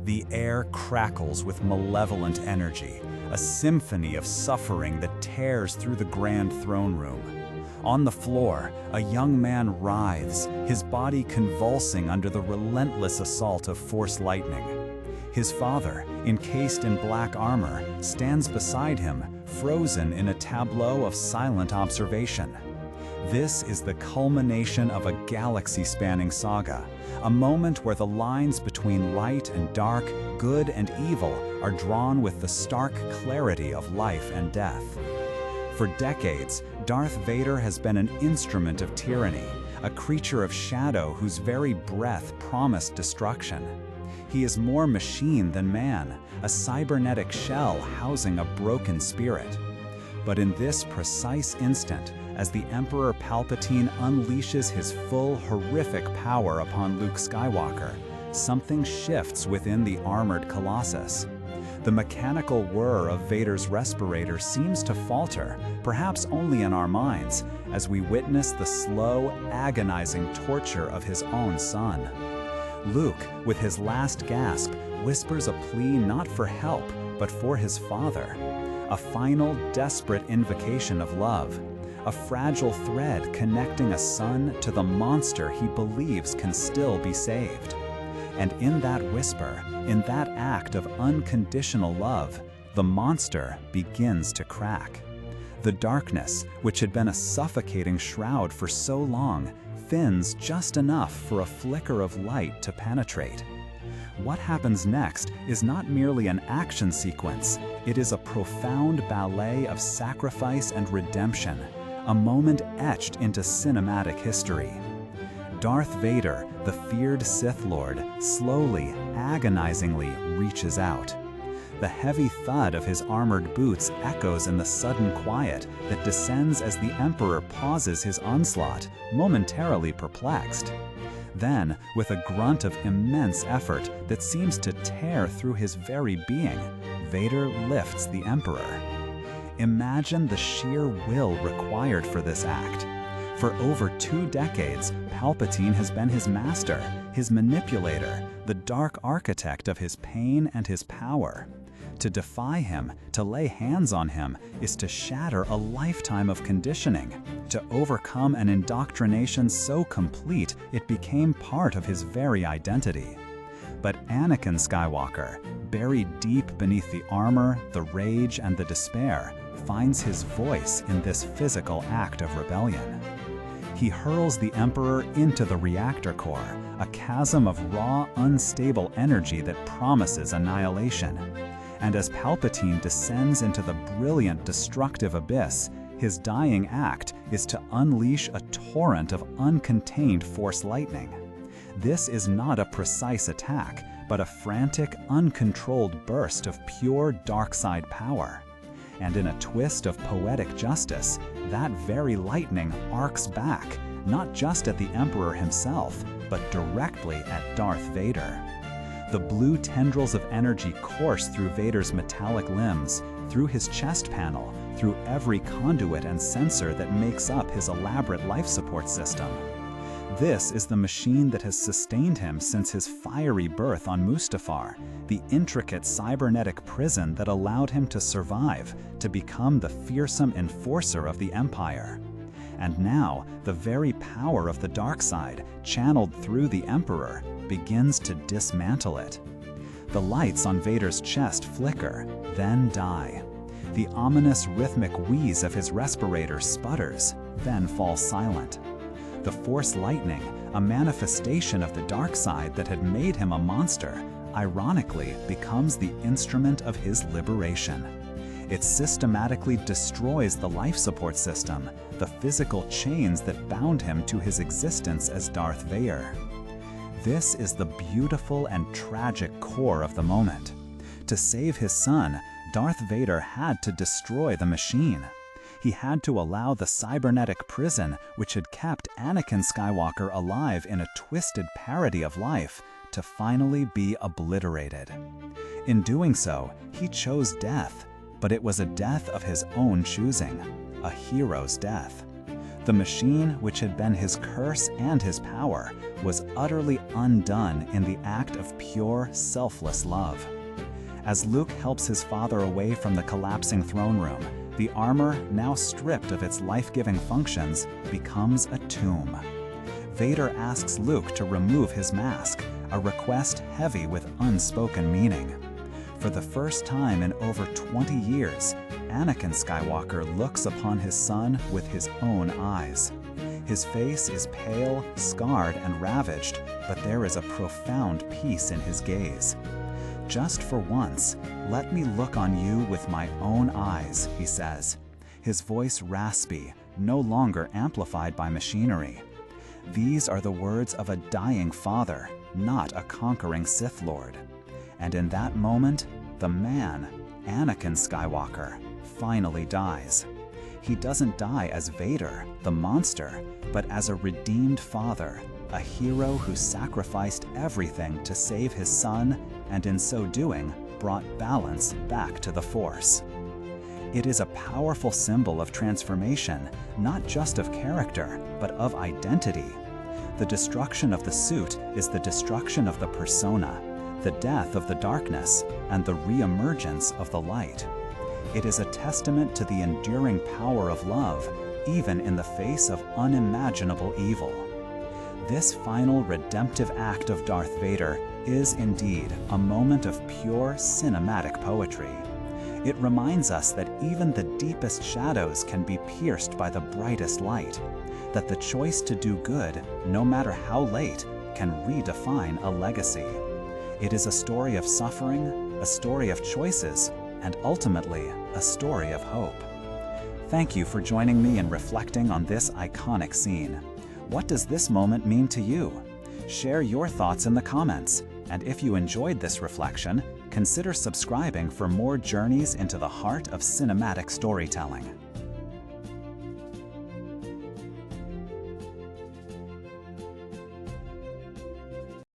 The air crackles with malevolent energy, a symphony of suffering that tears through the grand throne room. On the floor, a young man writhes, his body convulsing under the relentless assault of Force lightning. His father, encased in black armor, stands beside him, frozen in a tableau of silent observation. This is the culmination of a galaxy-spanning saga, a moment where the lines between light and dark, good and evil are drawn with the stark clarity of life and death. For decades, Darth Vader has been an instrument of tyranny, a creature of shadow whose very breath promised destruction. He is more machine than man, a cybernetic shell housing a broken spirit. But in this precise instant, as the Emperor Palpatine unleashes his full horrific power upon Luke Skywalker, something shifts within the armored Colossus. The mechanical whir of Vader's respirator seems to falter, perhaps only in our minds, as we witness the slow, agonizing torture of his own son. Luke, with his last gasp, whispers a plea not for help, but for his father. A final, desperate invocation of love. A fragile thread connecting a son to the monster he believes can still be saved. And in that whisper, in that act of unconditional love, the monster begins to crack. The darkness, which had been a suffocating shroud for so long, thins just enough for a flicker of light to penetrate. What happens next is not merely an action sequence, it is a profound ballet of sacrifice and redemption, a moment etched into cinematic history. Darth Vader, the feared Sith Lord, slowly, agonizingly reaches out. The heavy thud of his armored boots echoes in the sudden quiet that descends as the Emperor pauses his onslaught, momentarily perplexed. Then, with a grunt of immense effort that seems to tear through his very being, Vader lifts the Emperor. Imagine the sheer will required for this act. For over 2 decades, Palpatine has been his master, his manipulator, the dark architect of his pain and his power. To defy him, to lay hands on him, is to shatter a lifetime of conditioning, to overcome an indoctrination so complete it became part of his very identity. But Anakin Skywalker, buried deep beneath the armor, the rage, and the despair, finds his voice in this physical act of rebellion. He hurls the Emperor into the reactor core, a chasm of raw, unstable energy that promises annihilation. And as Palpatine descends into the brilliant, destructive abyss, his dying act is to unleash a torrent of uncontained Force lightning. This is not a precise attack, but a frantic, uncontrolled burst of pure dark side power. And in a twist of poetic justice, that very lightning arcs back, not just at the Emperor himself, but directly at Darth Vader. The blue tendrils of energy course through Vader's metallic limbs, through his chest panel, through every conduit and sensor that makes up his elaborate life support system. This is the machine that has sustained him since his fiery birth on Mustafar, the intricate cybernetic prison that allowed him to survive, to become the fearsome enforcer of the Empire. And now, the very power of the dark side, channeled through the Emperor, begins to dismantle it. The lights on Vader's chest flicker, then die. The ominous rhythmic wheeze of his respirator sputters, then falls silent. The Force lightning, a manifestation of the dark side that had made him a monster, ironically becomes the instrument of his liberation. It systematically destroys the life support system, the physical chains that bound him to his existence as Darth Vader. This is the beautiful and tragic core of the moment. To save his son, Darth Vader had to destroy the machine. He had to allow the cybernetic prison, which had kept Anakin Skywalker alive in a twisted parody of life, to finally be obliterated. In doing so, he chose death, but it was a death of his own choosing, a hero's death. The machine, which had been his curse and his power, was utterly undone in the act of pure, selfless love. As Luke helps his father away from the collapsing throne room, the armor, now stripped of its life-giving functions, becomes a tomb. Vader asks Luke to remove his mask, a request heavy with unspoken meaning. For the first time in over 20 years, Anakin Skywalker looks upon his son with his own eyes. His face is pale, scarred, and ravaged, but there is a profound peace in his gaze. "Just for once, let me look on you with my own eyes," he says, his voice raspy, no longer amplified by machinery. These are the words of a dying father, not a conquering Sith Lord. And in that moment, the man, Anakin Skywalker, finally dies. He doesn't die as Vader, the monster, but as a redeemed father, a hero who sacrificed everything to save his son, and in so doing, brought balance back to the Force. It is a powerful symbol of transformation, not just of character, but of identity. The destruction of the suit is the destruction of the persona, the death of the darkness, and the re-emergence of the light. It is a testament to the enduring power of love, even in the face of unimaginable evil. This final redemptive act of Darth Vader is indeed a moment of pure cinematic poetry. It reminds us that even the deepest shadows can be pierced by the brightest light, that the choice to do good, no matter how late, can redefine a legacy. It is a story of suffering, a story of choices, and ultimately, a story of hope. Thank you for joining me in reflecting on this iconic scene. What does this moment mean to you? Share your thoughts in the comments, and if you enjoyed this reflection, consider subscribing for more journeys into the heart of cinematic storytelling.